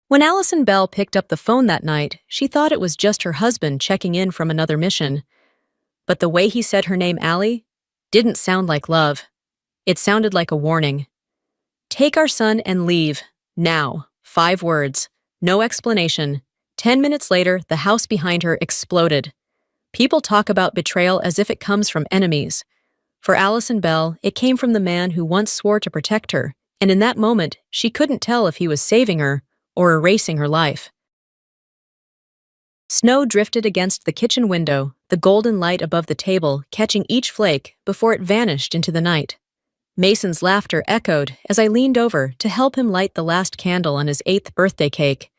When Allison Bell picked up the phone that night, she thought it was just her husband checking in from another mission. But the way he said her name, Allie, didn't sound like love. It sounded like a warning. Take our son and leave. Now. 5 words. No explanation. 10 minutes later, the house behind her exploded. People talk about betrayal as if it comes from enemies. For Allison Bell, it came from the man who once swore to protect her, and in that moment, she couldn't tell if he was saving her or erasing her life. Snow drifted against the kitchen window, the golden light above the table catching each flake before it vanished into the night. Mason's laughter echoed as I leaned over to help him light the last candle on his 8th birthday cake.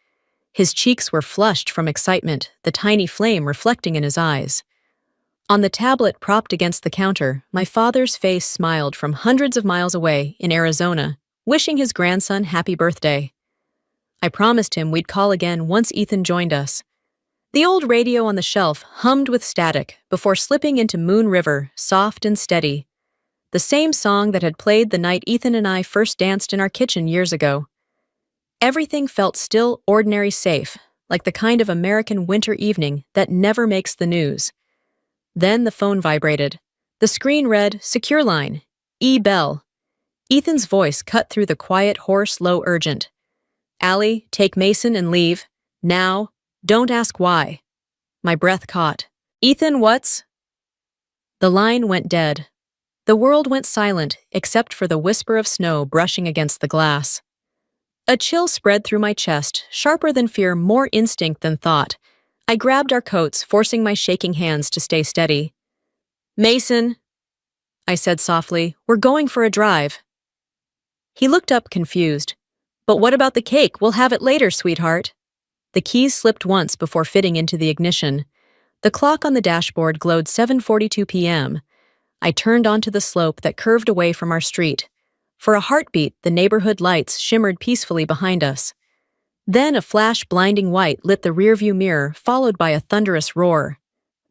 His cheeks were flushed from excitement, the tiny flame reflecting in his eyes. On the tablet propped against the counter, my father's face smiled from hundreds of miles away in Arizona, wishing his grandson happy birthday. I promised him we'd call again once Ethan joined us. The old radio on the shelf hummed with static before slipping into Moon River, soft and steady. The same song that had played the night Ethan and I first danced in our kitchen years ago. Everything felt still ordinary safe, like the kind of American winter evening that never makes the news. Then the phone vibrated. The screen read, "Secure line. E. Bell." Ethan's voice cut through the quiet, hoarse, low, urgent. "Allie, take Mason and leave. Now. Don't ask why." My breath caught. "Ethan, what's?" The line went dead. The world went silent except for the whisper of snow brushing against the glass. A chill spread through my chest, sharper than fear, more instinct than thought. I grabbed our coats, forcing my shaking hands to stay steady. "Mason," I said softly, "we're going for a drive." He looked up confused. "But what about the cake? We'll have it later, sweetheart." The keys slipped once before fitting into the ignition. The clock on the dashboard glowed 7:42 p.m. I turned onto the slope that curved away from our street. For a heartbeat, the neighborhood lights shimmered peacefully behind us. Then a flash blinding white lit the rearview mirror, followed by a thunderous roar.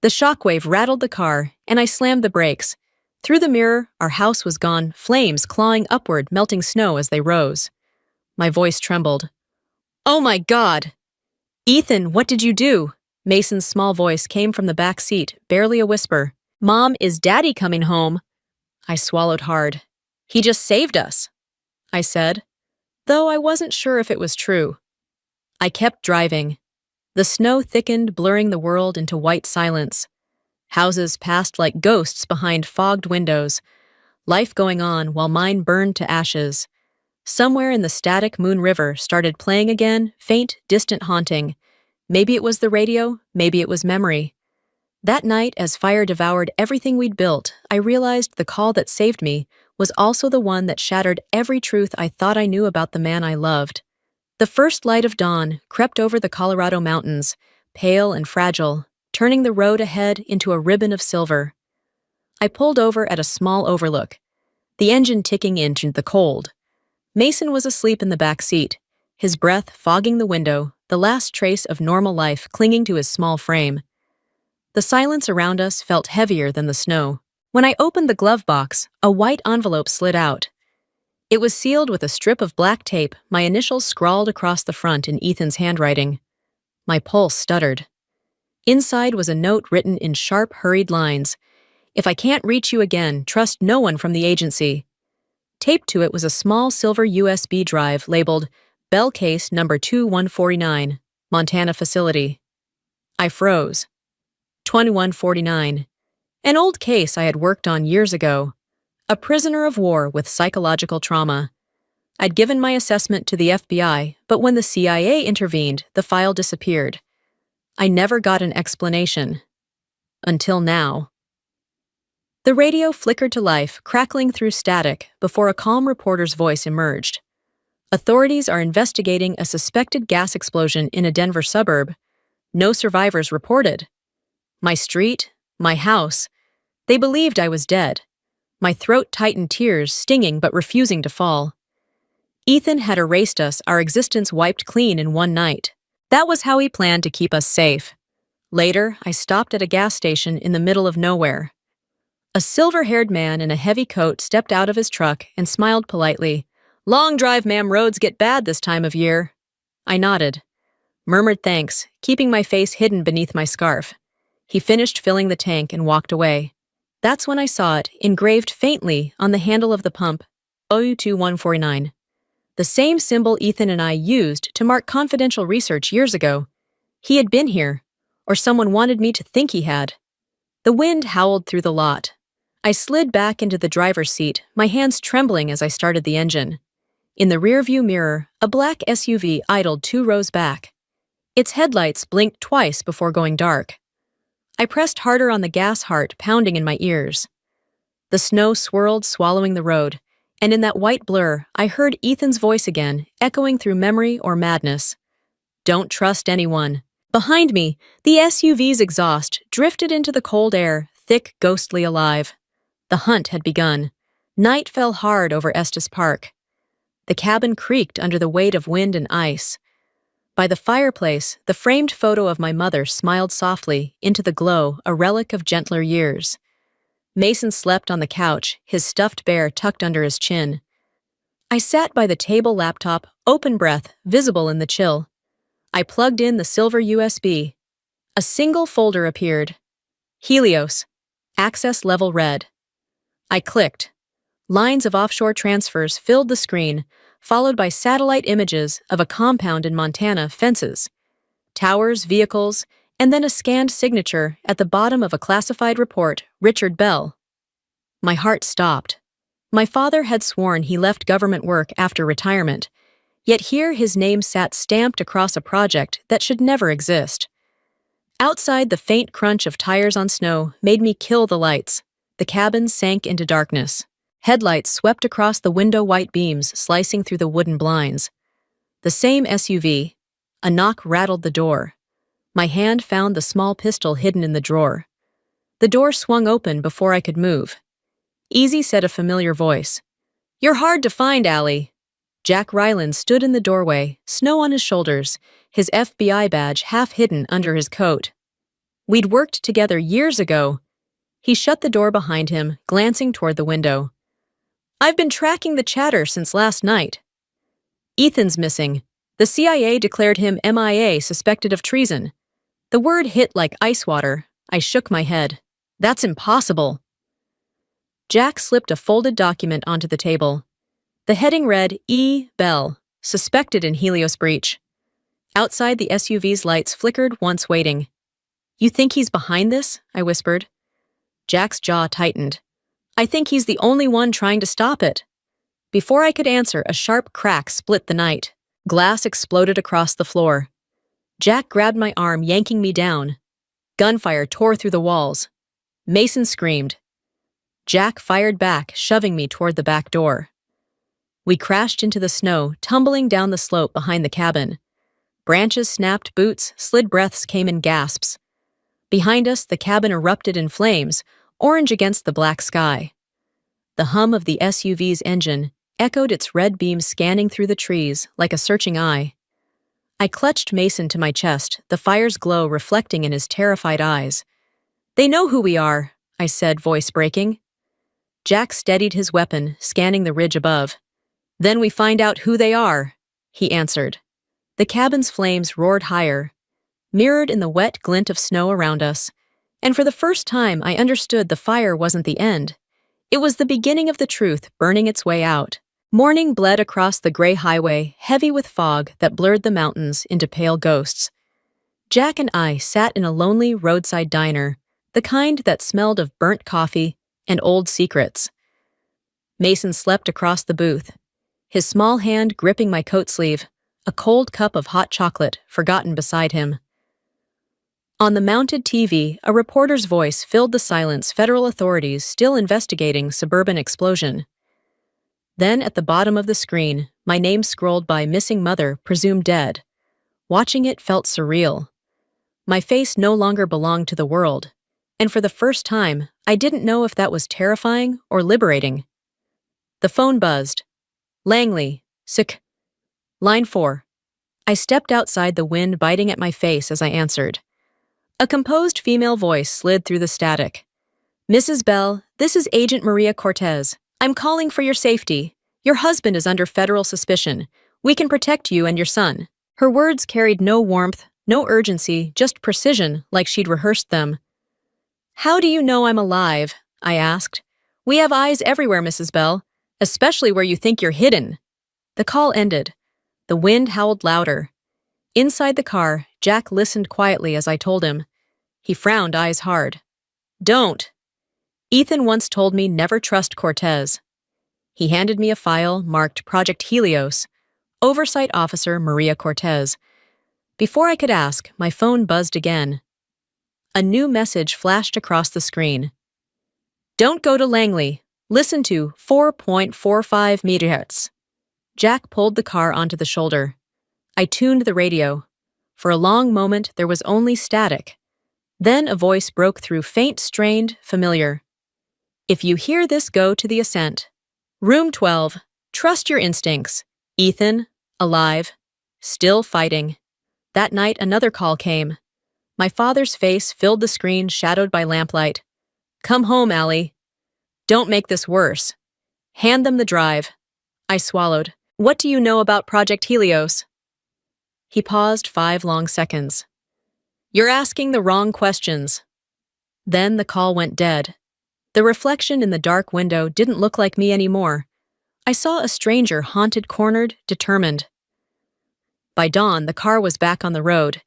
The shockwave rattled the car, and I slammed the brakes. Through the mirror, our house was gone, flames clawing upward, melting snow as they rose. My voice trembled. "Oh my God!" "Ethan, what did you do?" Mason's small voice came from the back seat, barely a whisper. "Mom, is Daddy coming home?" I swallowed hard. "He just saved us," I said, though I wasn't sure if it was true. I kept driving. The snow thickened, blurring the world into white silence. Houses passed like ghosts behind fogged windows, life going on while mine burned to ashes. Somewhere in the static Moon River started playing again, faint, distant haunting. Maybe it was the radio, maybe it was memory. That night, as fire devoured everything we'd built, I realized the call that saved me was also the one that shattered every truth I thought I knew about the man I loved. The first light of dawn crept over the Colorado mountains, pale and fragile, turning the road ahead into a ribbon of silver. I pulled over at a small overlook, the engine ticking into the cold. Mason was asleep in the back seat, his breath fogging the window, the last trace of normal life clinging to his small frame. The silence around us felt heavier than the snow. When I opened the glove box, a white envelope slid out. It was sealed with a strip of black tape, my initials scrawled across the front in Ethan's handwriting. My pulse stuttered. Inside was a note written in sharp, hurried lines. "If I can't reach you again, trust no one from the agency." Taped to it was a small silver USB drive labeled Bell Case Number 2149, Montana Facility. I froze. 2149. An old case I had worked on years ago. A prisoner of war with psychological trauma. I'd given my assessment to the FBI, but when the CIA intervened, the file disappeared. I never got an explanation. Until now. The radio flickered to life, crackling through static before a calm reporter's voice emerged. Authorities are investigating a suspected gas explosion in a Denver suburb. No survivors reported. My street, my house, they believed I was dead. My throat tightened, tears stinging but refusing to fall. Ethan had erased us, our existence wiped clean in one night. That was how he planned to keep us safe. Later, I stopped at a gas station in the middle of nowhere. A silver-haired man in a heavy coat stepped out of his truck and smiled politely. "Long drive, ma'am. Roads get bad this time of year." I nodded, murmured thanks, keeping my face hidden beneath my scarf. He finished filling the tank and walked away. That's when I saw it, engraved faintly on the handle of the pump, OU2149. The same symbol Ethan and I used to mark confidential research years ago. He had been here, or someone wanted me to think he had. The wind howled through the lot. I slid back into the driver's seat, my hands trembling as I started the engine. In the rearview mirror, a black SUV idled 2 rows back. Its headlights blinked twice before going dark. I pressed harder on the gas, heart pounding in my ears. The snow swirled, swallowing the road, and in that white blur, I heard Ethan's voice again, echoing through memory or madness. Don't trust anyone. Behind me, the SUV's exhaust drifted into the cold air, thick, ghostly alive. The hunt had begun. Night fell hard over Estes Park. The cabin creaked under the weight of wind and ice. By the fireplace, the framed photo of my mother smiled softly into the glow, a relic of gentler years. Mason slept on the couch, his stuffed bear tucked under his chin. I sat by the table laptop, open breath, visible in the chill. I plugged in the silver USB. A single folder appeared. Helios. Access level red. I clicked. Lines of offshore transfers filled the screen, followed by satellite images of a compound in Montana, fences, towers, vehicles, and then a scanned signature at the bottom of a classified report, Richard Bell. My heart stopped. My father had sworn he left government work after retirement, yet here his name sat stamped across a project that should never exist. Outside, the faint crunch of tires on snow made me kill the lights. The cabin sank into darkness. Headlights swept across the window, white beams slicing through the wooden blinds. The same SUV. A knock rattled the door. My hand found the small pistol hidden in the drawer. The door swung open before I could move. Easy, said a familiar voice. You're hard to find, Allie. Jack Ryland stood in the doorway, snow on his shoulders, his FBI badge half hidden under his coat. We'd worked together years ago. He shut the door behind him, glancing toward the window. I've been tracking the chatter since last night. Ethan's missing. The CIA declared him MIA, suspected of treason. The word hit like ice water. I shook my head. That's impossible. Jack slipped a folded document onto the table. The heading read, E. Bell, suspected in Helios breach. Outside, the SUV's lights flickered, once waiting. You think he's behind this? I whispered. Jack's jaw tightened. I think he's the only one trying to stop it. Before I could answer, a sharp crack split the night. Glass exploded across the floor. Jack grabbed my arm, yanking me down. Gunfire tore through the walls. Mason screamed. Jack fired back, shoving me toward the back door. We crashed into the snow, tumbling down the slope behind the cabin. Branches snapped, boots, slid, breaths came in gasps. Behind us, the cabin erupted in flames, orange against the black sky. The hum of the SUV's engine echoed, its red beams scanning through the trees like a searching eye. I clutched Mason to my chest, the fire's glow reflecting in his terrified eyes. They know who we are, I said, voice breaking. Jack steadied his weapon, scanning the ridge above. Then we find out who they are, he answered. The cabin's flames roared higher, mirrored in the wet glint of snow around us. And for the first time, I understood the fire wasn't the end. It was the beginning of the truth burning its way out. Morning bled across the gray highway, heavy with fog that blurred the mountains into pale ghosts. Jack and I sat in a lonely roadside diner, the kind that smelled of burnt coffee and old secrets. Mason slept across the booth, his small hand gripping my coat sleeve, a cold cup of hot chocolate forgotten beside him. On the mounted TV, a reporter's voice filled the silence, federal authorities still investigating suburban explosion. Then, at the bottom of the screen, my name scrolled by missing mother, presumed dead. Watching it felt surreal. My face no longer belonged to the world, and for the first time, I didn't know if that was terrifying or liberating. The phone buzzed. Langley, sick. Line 4. I stepped outside, the wind biting at my face as I answered. A composed female voice slid through the static. Mrs. Bell, this is Agent Maria Cortez. I'm calling for your safety. Your husband is under federal suspicion. We can protect you and your son. Her words carried no warmth, no urgency, just precision, like she'd rehearsed them. "How do you know I'm alive?" I asked. "We have eyes everywhere, Mrs. Bell, especially where you think you're hidden." The call ended. The wind howled louder. Inside the car, Jack listened quietly as I told him. He frowned, eyes hard. "Don't." Ethan once told me never trust Cortez. He handed me a file marked Project Helios, Oversight Officer Maria Cortez. Before I could ask, my phone buzzed again. A new message flashed across the screen. "Don't go to Langley. Listen to 4.45 MHz. Jack pulled the car onto the shoulder. I tuned the radio. For a long moment, there was only static. Then a voice broke through, faint, strained, familiar. "If you hear this, go to the ascent. Room 12. Trust your instincts. Ethan, alive. Still fighting." That night, another call came. My father's face filled the screen, shadowed by lamplight. "Come home, Allie. Don't make this worse. Hand them the drive." I swallowed. "What do you know about Project Helios?" He paused 5 long seconds. "You're asking the wrong questions." Then the call went dead. The reflection in the dark window didn't look like me anymore. I saw a stranger, haunted, cornered, determined. By dawn, the car was back on the road.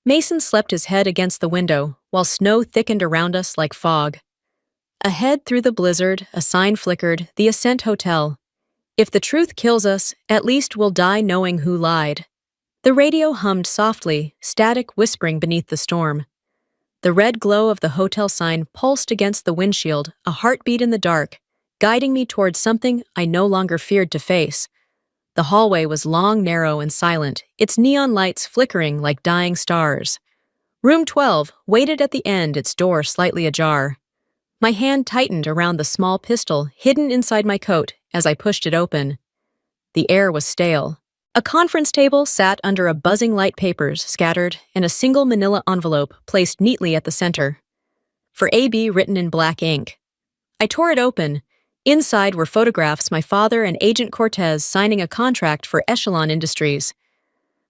Mason slept his head against the window, while snow thickened around us like fog. Ahead through the blizzard, a sign flickered, the Ascent Hotel. "If the truth kills us, at least we'll die knowing who lied." The radio hummed softly, static whispering beneath the storm. The red glow of the hotel sign pulsed against the windshield, a heartbeat in the dark, guiding me towards something I no longer feared to face. The hallway was long, narrow, and silent, its neon lights flickering like dying stars. Room 12 waited at the end, its door slightly ajar. My hand tightened around the small pistol hidden inside my coat as I pushed it open. The air was stale. A conference table sat under a buzzing light, papers scattered, and a single manila envelope placed neatly at the center. "For AB" written in black ink. I tore it open. Inside were photographs, my father and Agent Cortez signing a contract for Echelon Industries.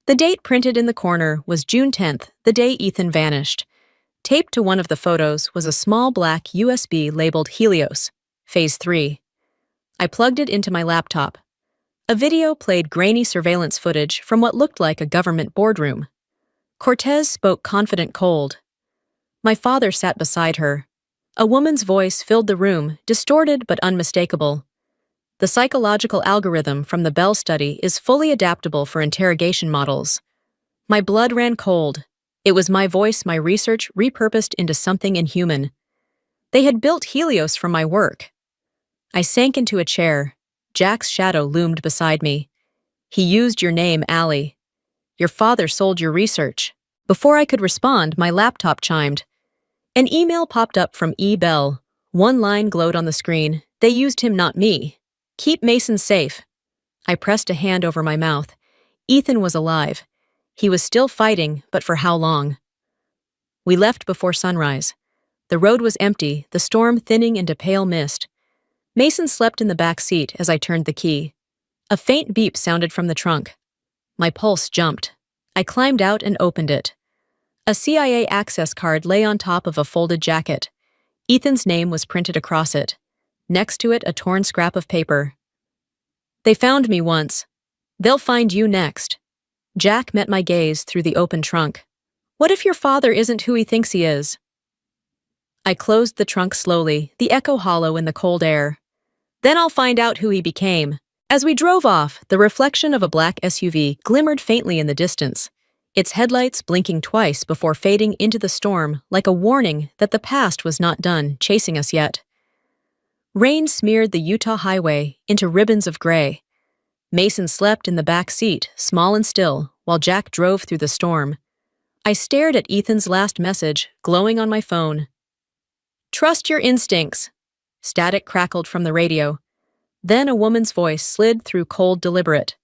The date printed in the corner was June 10th, the day Ethan vanished. Taped to one of the photos was a small black USB labeled Helios, Phase 3. I plugged it into my laptop. A video played grainy surveillance footage from what looked like a government boardroom. Cortez spoke confident, cold. My father sat beside her. A woman's voice filled the room, distorted but unmistakable. The psychological algorithm from the Bell study is fully adaptable for interrogation models. My blood ran cold. It was my voice, my research, repurposed into something inhuman. They had built Helios from my work. I sank into a chair. Jack's shadow loomed beside me. "He used your name, Allie. Your father sold your research." Before I could respond, my laptop chimed. An email popped up from E. Bell. One line glowed on the screen. "They used him, not me. Keep Mason safe." I pressed a hand over my mouth. Ethan was alive. He was still fighting, but for how long? We left before sunrise. The road was empty, the storm thinning into pale mist. Mason slept in the back seat as I turned the key. A faint beep sounded from the trunk. My pulse jumped. I climbed out and opened it. A CIA access card lay on top of a folded jacket. Ethan's name was printed across it. Next to it, a torn scrap of paper. "They found me once. They'll find you next." Jack met my gaze through the open trunk. "What if your father isn't who he thinks he is?" I closed the trunk slowly, the echo hollow in the cold air. "Then I'll find out who he became." As we drove off, the reflection of a black SUV glimmered faintly in the distance, its headlights blinking twice before fading into the storm like a warning that the past was not done chasing us yet. Rain smeared the Utah highway into ribbons of gray. Mason slept in the back seat, small and still, while Jack drove through the storm. I stared at Ethan's last message, glowing on my phone. "Trust your instincts." Static crackled from the radio. Then a woman's voice slid through, cold, deliberate.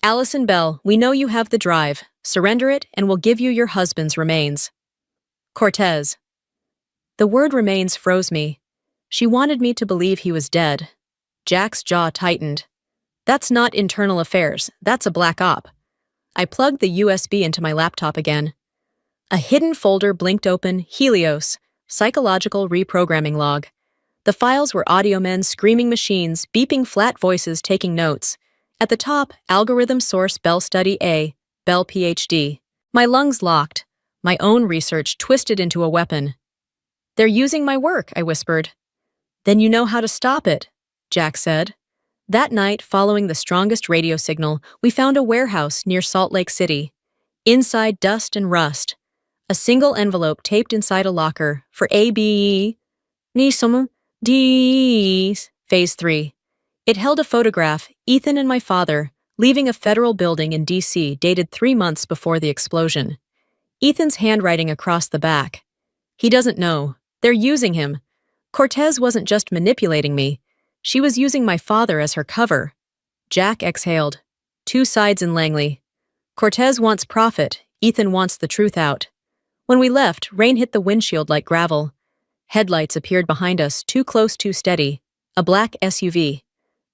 "Allison Bell, we know you have the drive. Surrender it, and we'll give you your husband's remains." Cortez. The word remains froze me. She wanted me to believe he was dead. Jack's jaw tightened. "That's not internal affairs. That's a black op." I plugged the USB into my laptop again. A hidden folder blinked open, Helios, psychological reprogramming log. The files were audio men screaming machines, beeping flat voices taking notes. At the top, algorithm source Bell Study A, Bell PhD. My lungs locked, my own research twisted into a weapon. They're using my work, I whispered. Then you know how to stop it, Jack said. That night, following the strongest radio signal, we found a warehouse near Salt Lake City. Inside, dust and rust. A single envelope taped inside a locker for ABE, Nisum, D's, Phase 3. It held a photograph, Ethan and my father, leaving a federal building in D.C. dated 3 months before the explosion. Ethan's handwriting across the back. He doesn't know. They're using him. Cortez wasn't just manipulating me. She was using my father as her cover. Jack exhaled. 2 sides in Langley. Cortez wants profit. Ethan wants the truth out. When we left, rain hit the windshield like gravel. Headlights appeared behind us, too close, too steady. A black SUV.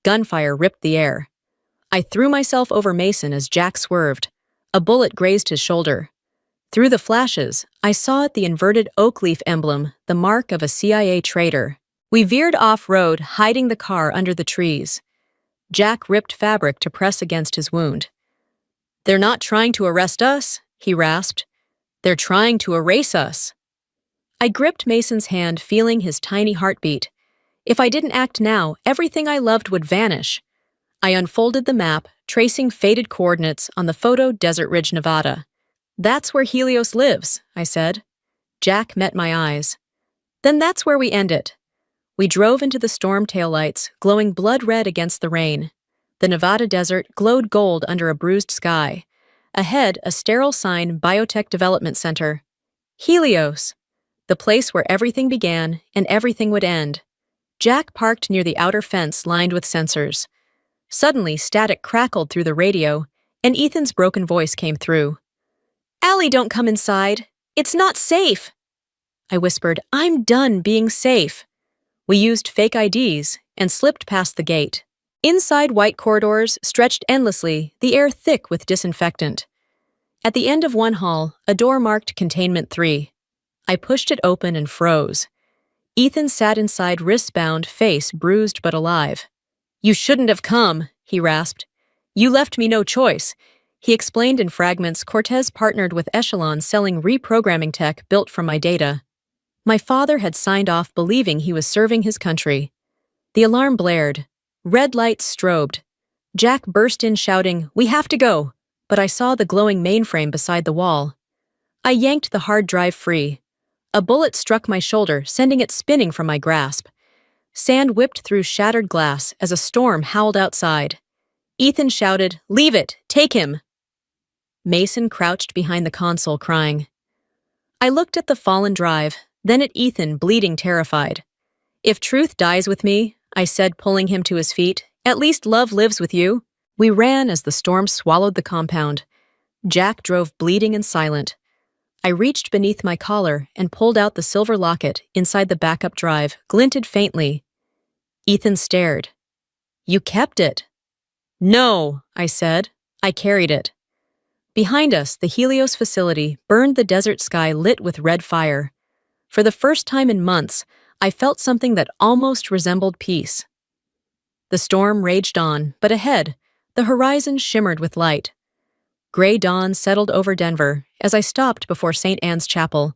Gunfire ripped the air. I threw myself over Mason as Jack swerved. A bullet grazed his shoulder. Through the flashes, I saw the inverted oak leaf emblem, the mark of a CIA traitor. We veered off-road, hiding the car under the trees. Jack ripped fabric to press against his wound. "They're not trying to arrest us," he rasped. "They're trying to erase us." I gripped Mason's hand, feeling his tiny heartbeat. If I didn't act now, everything I loved would vanish. I unfolded the map, tracing faded coordinates on the photo Desert Ridge, Nevada. "That's where Helios lives," I said. Jack met my eyes. "Then that's where we end it." We drove into the storm taillights, glowing blood red against the rain. The Nevada desert glowed gold under a bruised sky. Ahead, a sterile sign, Biotech Development Center. Helios, the place where everything began and everything would end. Jack parked near the outer fence lined with sensors. Suddenly, static crackled through the radio, and Ethan's broken voice came through. "Allie, don't come inside. It's not safe." I whispered, "I'm done being safe." We used fake IDs and slipped past the gate. Inside, white corridors stretched endlessly, the air thick with disinfectant. At the end of one hall, a door marked Containment 3. I pushed it open and froze. Ethan sat inside, wrist-bound, face bruised but alive. "You shouldn't have come," he rasped. "You left me no choice." He explained in fragments Cortez partnered with Echelon selling reprogramming tech built from my data. My father had signed off believing he was serving his country. The alarm blared. Red lights strobed. Jack burst in shouting, "We have to go!" But I saw the glowing mainframe beside the wall. I yanked the hard drive free. A bullet struck my shoulder, sending it spinning from my grasp. Sand whipped through shattered glass as a storm howled outside. Ethan shouted, "Leave it! Take him!" Mason crouched behind the console, crying. I looked at the fallen drive, then at Ethan, bleeding, terrified. "If truth dies with me," I said, pulling him to his feet, "at least love lives with you." We ran as the storm swallowed the compound. Jack drove bleeding and silent. I reached beneath my collar and pulled out the silver locket inside the backup drive, glinted faintly. Ethan stared. "You kept it." "No," I said. "I carried it." Behind us, the Helios facility burned the desert sky lit with red fire. For the first time in months, I felt something that almost resembled peace. The storm raged on, but ahead, the horizon shimmered with light. Gray dawn settled over Denver as I stopped before St. Anne's Chapel.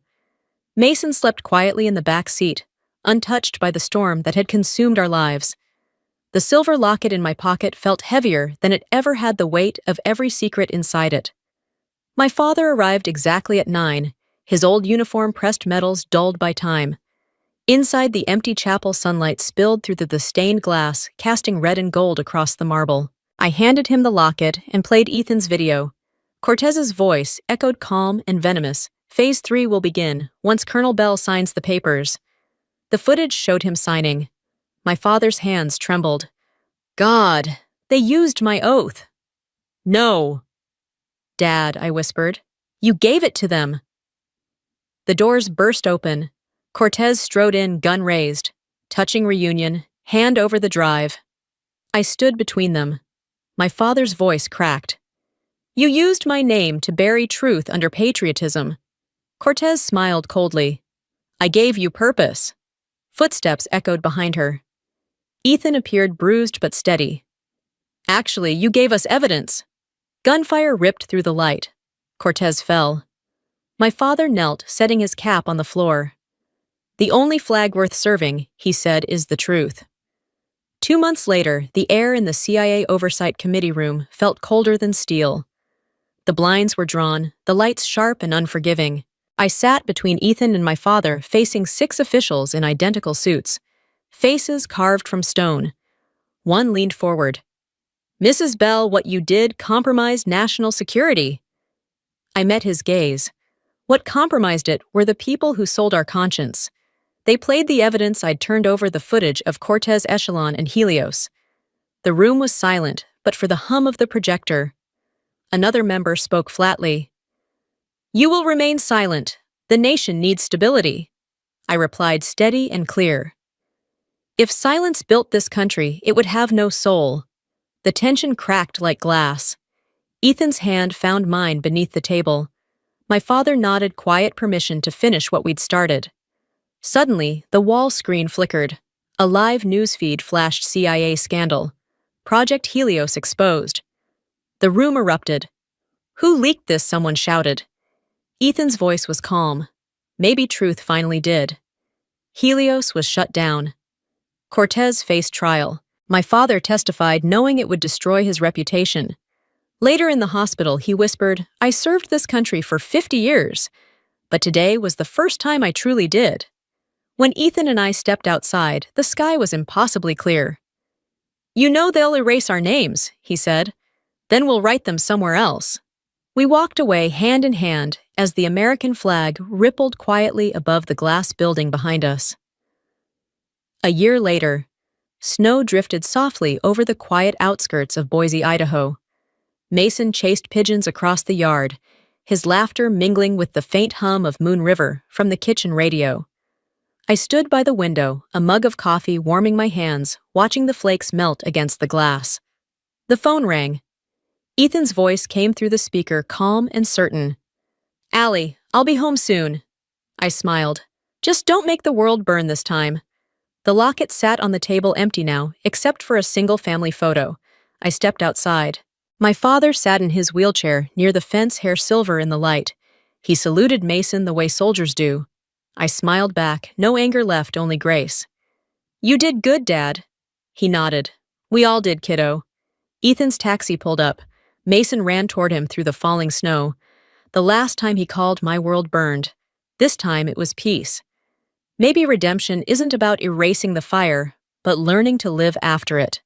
Mason slept quietly in the back seat, untouched by the storm that had consumed our lives. The silver locket in my pocket felt heavier than it ever had, the weight of every secret inside it. My father arrived exactly at 9, his old uniform pressed metals dulled by time. Inside, the empty chapel sunlight spilled through the stained glass, casting red and gold across the marble. I handed him the locket and played Ethan's video. Cortez's voice echoed calm and venomous. "Phase 3 will begin once Colonel Bell signs the papers." The footage showed him signing. My father's hands trembled. "God, they used my oath." "No." "Dad," I whispered, "you gave it to them." The doors burst open. Cortez strode in, gun raised. Touching reunion, hand over the drive. I stood between them. My father's voice cracked. You used my name to bury truth under patriotism. Cortez smiled coldly. I gave you purpose. Footsteps echoed behind her. Ethan appeared bruised but steady. Actually, you gave us evidence. Gunfire ripped through the light. Cortez fell. My father knelt, setting his cap on the floor. The only flag worth serving, he said, is the truth. 2 months later, the air in the CIA Oversight Committee room felt colder than steel. The blinds were drawn, the lights sharp and unforgiving. I sat between Ethan and my father, facing 6 officials in identical suits, faces carved from stone. One leaned forward. Mrs. Bell, what you did compromised national security. I met his gaze. What compromised it were the people who sold our conscience. They played the evidence I'd turned over the footage of Cortez Echelon and Helios. The room was silent, but for the hum of the projector. Another member spoke flatly. You will remain silent. The nation needs stability. I replied steady and clear. If silence built this country, it would have no soul. The tension cracked like glass. Ethan's hand found mine beneath the table. My father nodded quiet permission to finish what we'd started. Suddenly, the wall screen flickered. A live newsfeed flashed CIA scandal. Project Helios exposed. The room erupted. Who leaked this? Someone shouted. Ethan's voice was calm. Maybe truth finally did. Helios was shut down. Cortez faced trial. My father testified knowing it would destroy his reputation. Later in the hospital, he whispered, I served this country for 50 years, but today was the first time I truly did. When Ethan and I stepped outside, the sky was impossibly clear. You know they'll erase our names, he said. Then we'll write them somewhere else. We walked away hand in hand as the American flag rippled quietly above the glass building behind us. A year later, snow drifted softly over the quiet outskirts of Boise, Idaho. Mason chased pigeons across the yard, his laughter mingling with the faint hum of Moon River from the kitchen radio. I stood by the window, a mug of coffee warming my hands, watching the flakes melt against the glass. The phone rang. Ethan's voice came through the speaker, calm and certain. Allie, I'll be home soon. I smiled. Just don't make the world burn this time. The locket sat on the table empty now, except for a single family photo. I stepped outside. My father sat in his wheelchair near the fence, hair silver in the light. He saluted Mason the way soldiers do. I smiled back, no anger left, only grace. You did good, Dad. He nodded. We all did, kiddo. Ethan's taxi pulled up. Mason ran toward him through the falling snow. The last time he called, my world burned. This time it was peace. Maybe redemption isn't about erasing the fire, but learning to live after it.